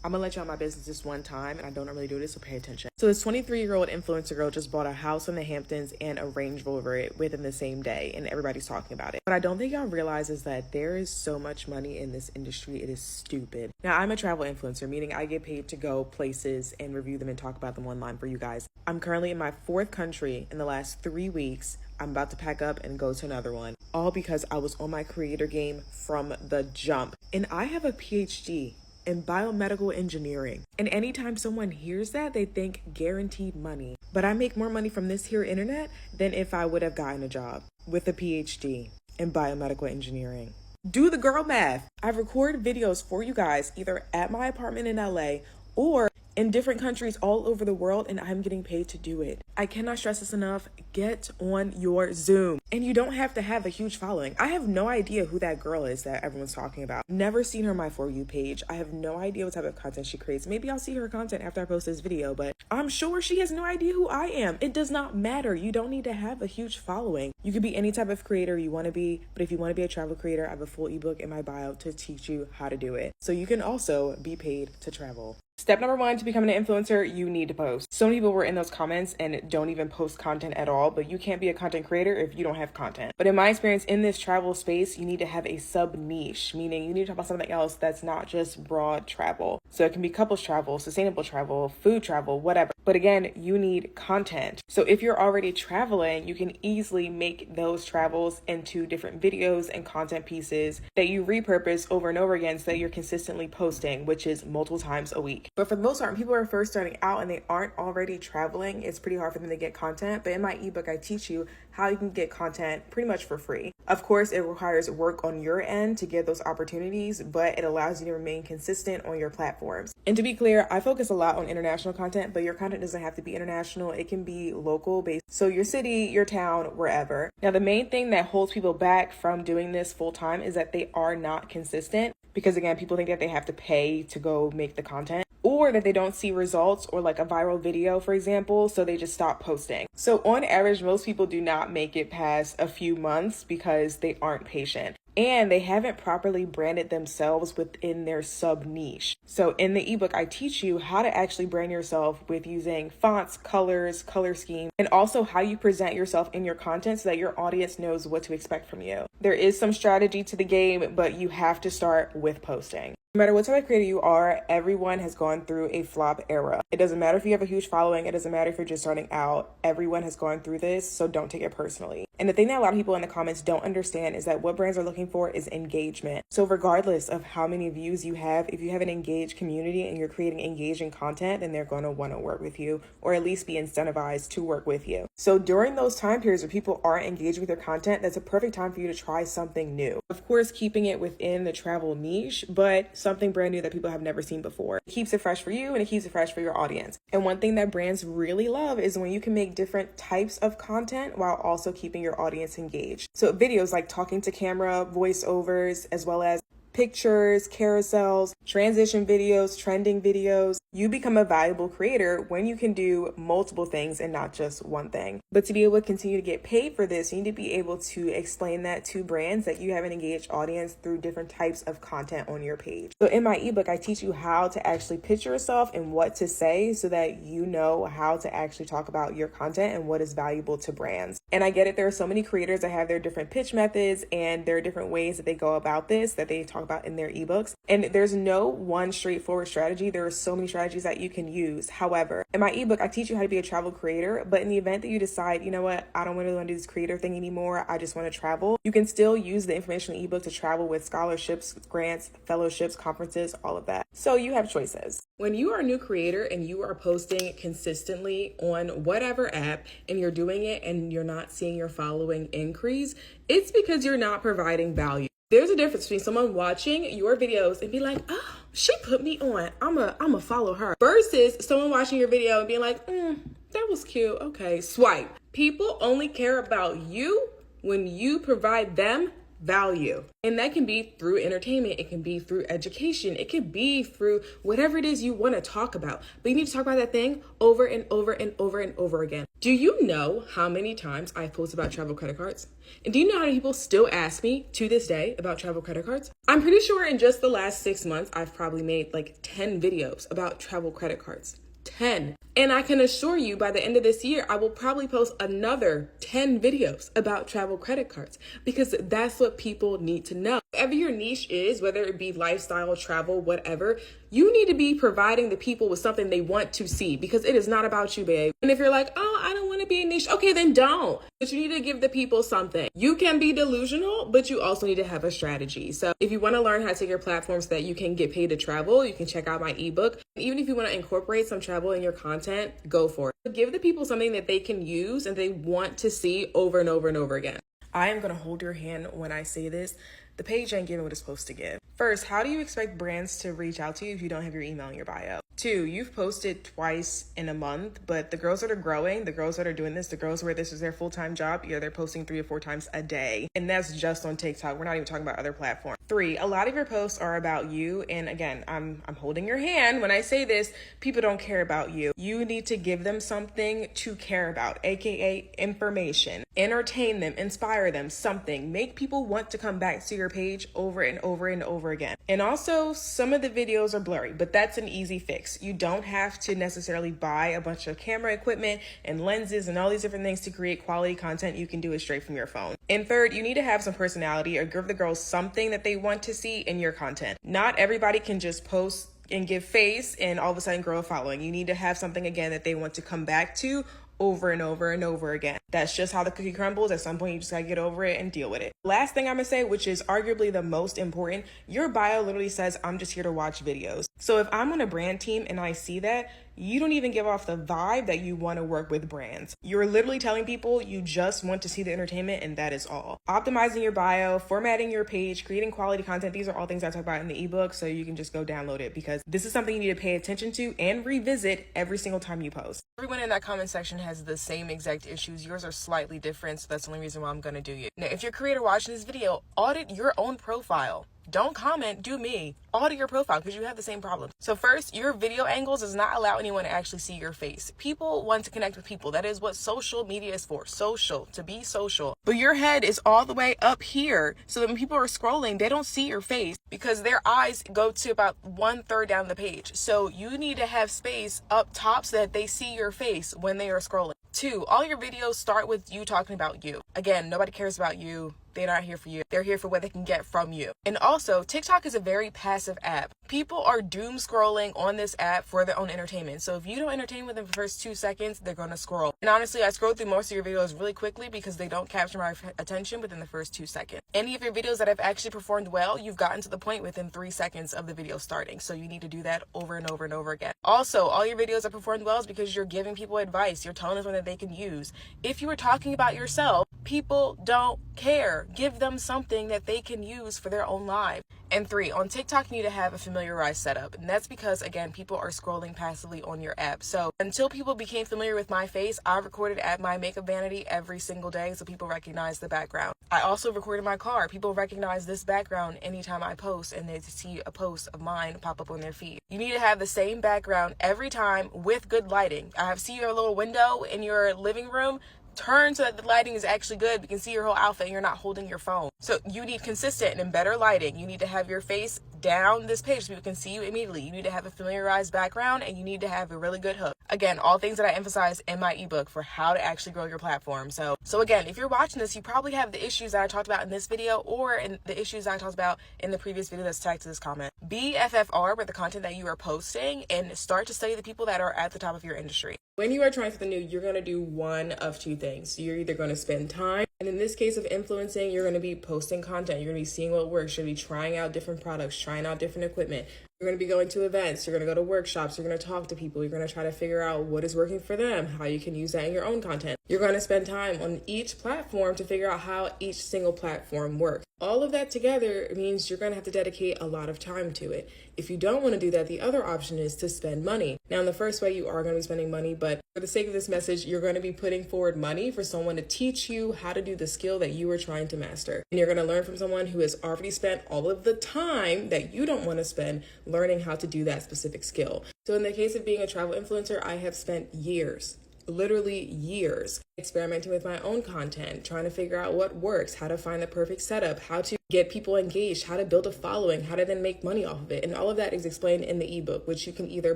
I'm gonna let you on my business this one time, and I don't normally do this, so pay attention. So this 23-year-old influencer girl just bought a house in the Hamptons and a Range Rover within the same day, and everybody's talking about it. But I don't think y'all realize is that there is so much money in this industry. It is stupid. Now, I'm a travel influencer, meaning I get paid to go places and review them and talk about them online for you guys. I'm currently in my 4th country in the last 3 weeks. I'm about to pack up and go to another one, all because I was on my creator game from the jump. And I have a PhD in biomedical engineering. And anytime someone hears that, they think guaranteed money. But I make more money from this here internet than if I would have gotten a job with a PhD in biomedical engineering. Do the girl math. I record videos for you guys either at my apartment in LA or in different countries all over the world, and I'm getting paid to do it. I cannot stress this enough. Get on your Zoom. And you don't have to have a huge following. I have no idea who that girl is that everyone's talking about. Never seen her on my For You page. I have no idea what type of content she creates. Maybe I'll see her content after I post this video, but I'm sure she has no idea who I am. It does not matter. You don't need to have a huge following. You could be any type of creator you want to be, but if you want to be a travel creator, I have a full ebook in my bio to teach you how to do it. So you can also be paid to travel. Step number 1 to becoming an influencer, you need to post. So many people were in those comments and don't even post content at all, but you can't be a content creator if you don't have content. But in my experience in this travel space, you need to have a sub niche, meaning you need to talk about something else that's not just broad travel. So it can be couples travel, sustainable travel, food travel, whatever. But again, you need content. So if you're already traveling, you can easily make those travels into different videos and content pieces that you repurpose over and over again so that you're consistently posting, which is multiple times a week. But for the most part, when people are first starting out and they aren't already traveling, it's pretty hard for them to get content. But in my ebook, I teach you how you can get content pretty much for free. Of course, it requires work on your end to get those opportunities, but it allows you to remain consistent on your platforms. And to be clear, I focus a lot on international content, but your content doesn't have to be international. It can be local based. So your city, your town, wherever. Now, the main thing that holds people back from doing this full time is that they are not consistent. Because again, people think that they have to pay to go make the content, or that they don't see results or like a viral video, for example, so they just stop posting. So on average, most people do not make it past a few months because they aren't patient. And they haven't properly branded themselves within their sub niche. So in the ebook, I teach you how to actually brand yourself with using fonts, colors, color scheme, and also how you present yourself in your content so that your audience knows what to expect from you. There is some strategy to the game, but you have to start with posting. No matter what type of creator you are, everyone has gone through a flop era. It doesn't matter if you have a huge following. It doesn't matter if you're just starting out. Everyone has gone through this, so don't take it personally. And the thing that a lot of people in the comments don't understand is that what brands are looking for is engagement. So regardless of how many views you have, if you have an engaged community and you're creating engaging content, then they're going to want to work with you or at least be incentivized to work with you. So during those time periods where people aren't engaging with your content, that's a perfect time for you to try something new. Of course, keeping it within the travel niche, but something brand new that people have never seen before. It keeps it fresh for you and it keeps it fresh for your audience. And one thing that brands really love is when you can make different types of content while also keeping your audience engaged. So videos like talking to camera, voiceovers, as well as pictures, carousels, transition videos, trending videos. You become a valuable creator when you can do multiple things and not just one thing. But to be able to continue to get paid for this, you need to be able to explain that to brands that you have an engaged audience through different types of content on your page. So in my ebook, I teach you how to actually pitch yourself and what to say so that you know how to actually talk about your content and what is valuable to brands. And I get it. There are so many creators that have their different pitch methods and there are different ways that they go about this that they talk about in their ebooks. And there's no one straightforward strategy. There are so many strategies that you can use. However, in my ebook, I teach you how to be a travel creator. But in the event that you decide, you know what, I don't really want to do this creator thing anymore, I just want to travel, you can still use the information in the ebook to travel with scholarships, grants, fellowships, conferences, all of that. So you have choices. When you are a new creator and you are posting consistently on whatever app and you're doing it and you're not seeing your following increase, it's because you're not providing value. There's a difference between someone watching your videos and be like, oh, she put me on, I'm a follow her, versus someone watching your video and being like, that was cute, okay, swipe. People only care about you when you provide them value. And that can be through entertainment, it can be through education, it could be through whatever it is you want to talk about. But you need to talk about that thing over and over and over and over again. Do you know how many times I've posted about travel credit cards? And do you know how many people still ask me to this day about travel credit cards? I'm pretty sure in just the last 6 months, I've probably made like 10 videos about travel credit cards. 10. And I can assure you by the end of this year, I will probably post another 10 videos about travel credit cards because that's what people need to know. Whatever your niche is, whether it be lifestyle, travel, whatever, you need to be providing the people with something they want to see because it is not about you, babe. And if you're like, oh, I don't want to be a niche, okay, then don't. But you need to give the people something. You can be delusional, but you also need to have a strategy. So if you want to learn how to take your platform so that you can get paid to travel, you can check out my ebook. Even if you want to incorporate some travel in your content, go for it. Give the people something that they can use and they want to see over and over and over again. I am going to hold your hand when I say this. The page ain't giving what it's supposed to give. First, how do you expect brands to reach out to you if you don't have your email in your bio? 2, you've posted twice in a month, but the girls that are growing, the girls that are doing this, the girls where this is their full-time job, they're posting 3 or 4 times a day. And that's just on TikTok. We're not even talking about other platforms. 3, a lot of your posts are about you. And again, I'm holding your hand when I say this, people don't care about you. You need to give them something to care about, aka information. Entertain them, inspire them, something. Make people want to come back to your page over and over and over again. And also, some of the videos are blurry, but that's an easy fix. You don't have to necessarily buy a bunch of camera equipment and lenses and all these different things to create quality content. You can do it straight from your phone. And 3rd, you need to have some personality or give the girls something that they want to see in your content. Not everybody can just post and give face and all of a sudden grow a following. You need to have something again that they want to come back to over and over and over again. That's just how the cookie crumbles. At some point, you just gotta get over it and deal with it. Last thing I'm gonna say, which is arguably the most important, your bio literally says, I'm just here to watch videos. So if I'm on a brand team and I see that, you don't even give off the vibe that you want to work with brands. You're literally telling people you just want to see the entertainment and that is all. Optimizing your bio, formatting your page, creating quality content. These are all things I talk about in the ebook, so you can just go download it because this is something you need to pay attention to and revisit every single time you post. Everyone in that comment section has the same exact issues. Yours are slightly different, so that's the only reason why I'm going to do you. Now, if you're a creator watching this video, audit your own profile. Don't comment, do me. Audit your profile because you have the same problem. So first, your video angles does not allow anyone to actually see your face. People want to connect with people. That is what social media is for. Social, to be social. But your head is all the way up here so that when people are scrolling, they don't see your face because their eyes go to about 1/3 down the page. So you need to have space up top so that they see your face when they are scrolling. 2, all your videos start with you talking about you. Again, nobody cares about you. They're not here for you. They're here for what they can get from you. And also, TikTok is a very passive app. People are doom scrolling on this app for their own entertainment. So if you don't entertain within the first 2 seconds, they're going to scroll. And honestly, I scroll through most of your videos really quickly because they don't capture my attention within the first 2 seconds. Any of your videos that have actually performed well, you've gotten to the point within 3 seconds of the video starting. So you need to do that over and over and over again. Also, all your videos that performed well is because you're giving people advice. You're telling them something that they can use. If you were talking about yourself, people don't care. Give them something that they can use for their own life. And 3, on TikTok, you need to have a familiarized setup. And that's because, again, people are scrolling passively on your app. So until people became familiar with my face, I recorded at my makeup vanity every single day so people recognize the background. I also recorded my car. People recognize this background anytime I post and they see a post of mine pop up on their feed. You need to have the same background every time with good lighting. See you have a little window in your living room. Turn so that the lighting is actually good. You can see your whole outfit and you're not holding your phone. So you need consistent and better lighting. You need to have your face down this page so people can see you immediately. You need to have a familiarized background and you need to have a really good hook. Again, all things that I emphasize in my ebook for how to actually grow your platform. So again, if you're watching this, you probably have the issues that I talked about in this video or in the issues I talked about in the previous video that's tagged to this comment. Be FFR with the content that you are posting and start to study the people that are at the top of your industry. When you are trying something new, you're going to do one of 2 things. You're either going to spend time, and in this case of influencing, you're going to be posting content. You're going to be seeing what works. You're going to be trying out different products, trying out different equipment. You're going to be going to events, you're going to go to workshops, you're going to talk to people, you're going to try to figure out what is working for them, how you can use that in your own content. You're going to spend time on each platform to figure out how each single platform works. All of that together means you're going to have to dedicate a lot of time to it. If you don't want to do that, the other option is to spend money. Now, in the first way, you are going to be spending money, but for the sake of this message, you're going to be putting forward money for someone to teach you how to do the skill that you are trying to master. And you're going to learn from someone who has already spent all of the time that you don't want to spend learning how to do that specific skill. So in the case of being a travel influencer, I have spent years, literally years, experimenting with my own content, trying to figure out what works, how to find the perfect setup, how to get people engaged, how to build a following, how to then make money off of it. And all of that is explained in the ebook, which you can either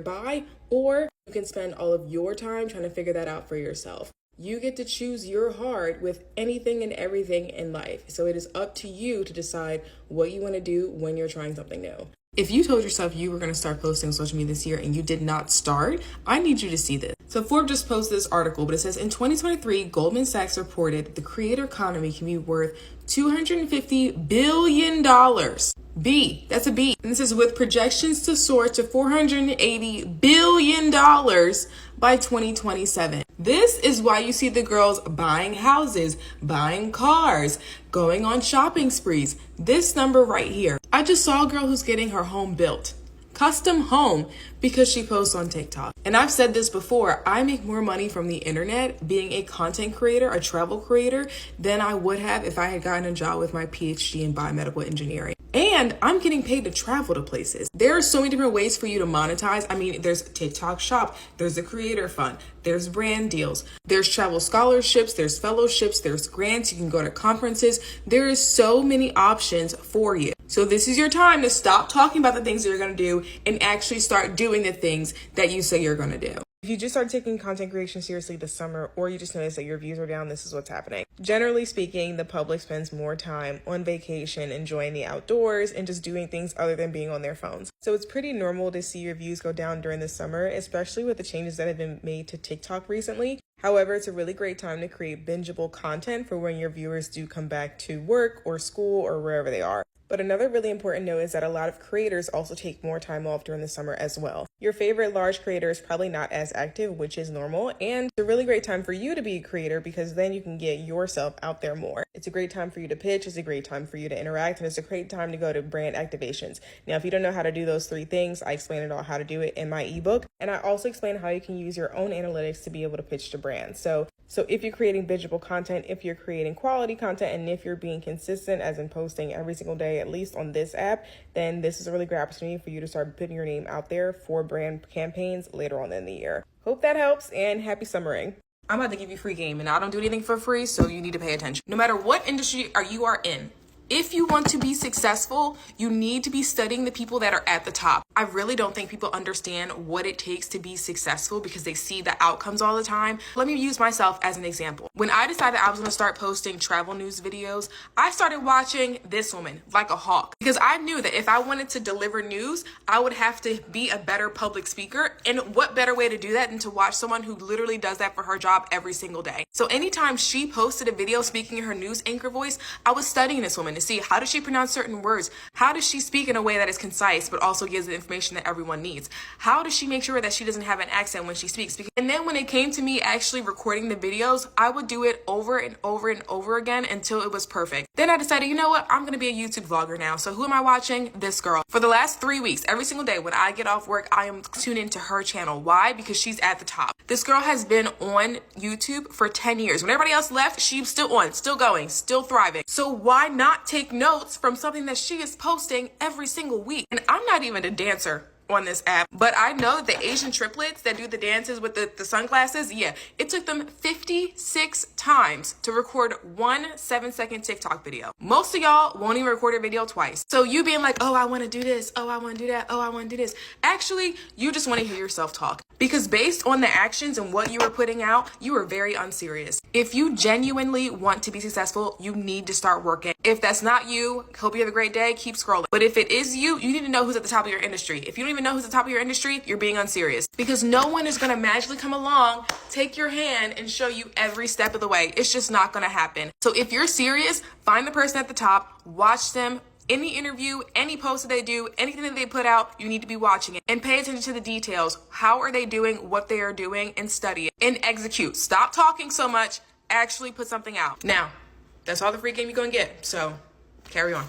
buy or you can spend all of your time trying to figure that out for yourself. You get to choose your heart with anything and everything in life. So it is up to you to decide what you want to do when you're trying something new. If you told yourself you were going to start posting on social media this year and you did not start, I need you to see this. So Forbes just posted this article, but it says in 2023, Goldman Sachs reported the creator economy can be worth $250 billion. B, that's a B. And this is with projections to soar to $480 billion by 2027. This is why you see the girls buying houses, buying cars, going on shopping sprees. This number right here. I just saw a girl who's getting her home built. Custom home because she posts on TikTok. And I've said this before, I make more money from the internet being a content creator, a travel creator, than I would have if I had gotten a job with my PhD in biomedical engineering. And I'm getting paid to travel to places. There are so many different ways for you to monetize. I mean, there's TikTok Shop, there's the Creator Fund, there's brand deals, there's travel scholarships, there's fellowships, there's grants, you can go to conferences. There is so many options for you. So this is your time to stop talking about the things that you're going to do and actually start doing the things that you say you're going to do. If you just started taking content creation seriously this summer, or you just noticed that your views are down, this is what's happening. Generally speaking, the public spends more time on vacation, enjoying the outdoors, and just doing things other than being on their phones. So it's pretty normal to see your views go down during the summer, especially with the changes that have been made to TikTok recently. However, it's a really great time to create bingeable content for when your viewers do come back to work or school or wherever they are. But another really important note is that a lot of creators also take more time off during the summer as well. Your favorite large creator is probably not as active, which is normal, and it's a really great time for you to be a creator because then you can get yourself out there more. It's a great time for you to pitch, it's a great time for you to interact, and it's a great time to go to brand activations. Now, if you don't know how to do those 3 things, I explain it all how to do it in my ebook, and I also explain how you can use your own analytics to be able to pitch to brands. So if you're creating bingeable content, if you're creating quality content, and if you're being consistent, as in posting every single day, at least on this app, then this is a really great opportunity for you to start putting your name out there for brand campaigns later on in the year. Hope that helps, and happy summering. I'm about to give you free game, and I don't do anything for free, so you need to pay attention. No matter what industry you are in, if you want to be successful, you need to be studying the people that are at the top. I really don't think people understand what it takes to be successful because they see the outcomes all the time. Let me use myself as an example. When I decided I was going to start posting travel news videos, I started watching this woman like a hawk because I knew that if I wanted to deliver news, I would have to be a better public speaker. And what better way to do that than to watch someone who literally does that for her job every single day. So anytime she posted a video speaking in her news anchor voice, I was studying this woman to see how does she pronounce certain words? How does she speak in a way that is concise but also gives the information that everyone needs? How does she make sure that she doesn't have an accent when she speaks? And then when it came to me actually recording the videos, I would do it over and over and over again until it was perfect. Then I decided, you know what? I'm going to be a YouTube vlogger now. So who am I watching? This girl. For the last 3 weeks, every single day when I get off work, I am tuned into her channel. Why? Because she's at the top. This girl has been on YouTube for 10 years. When everybody else left, she's still on, still going, still thriving. So why not take notes from something that she is posting every single week? And I'm not even a dancer on this app, but I know that the Asian triplets that do the dances with the sunglasses, it took them 56 times to record one 7-second TikTok video. Most of y'all won't even record a video twice. So you being like, oh, I want to do this, oh, I want to do that, oh, I want to do this. Actually, you just want to hear yourself talk because based on the actions and what you are putting out, you are very unserious. If you genuinely want to be successful, you need to start working. If that's not you, hope you have a great day, keep scrolling. But if it is you, you need to know who's at the top of your industry. If you don't even know who's at the top of your industry, you're being unserious because no one is going to magically come along, take your hand and show you every step of the way. It's just not going to happen. So if you're serious, find the person at the top, watch them, Any interview, any post that they do, anything that they put out, you need to be watching it and pay attention to the details. How are they doing what they are doing, and study it and execute. Stop talking so much, actually put something out. Now, that's all the free game you're gonna get, so carry on.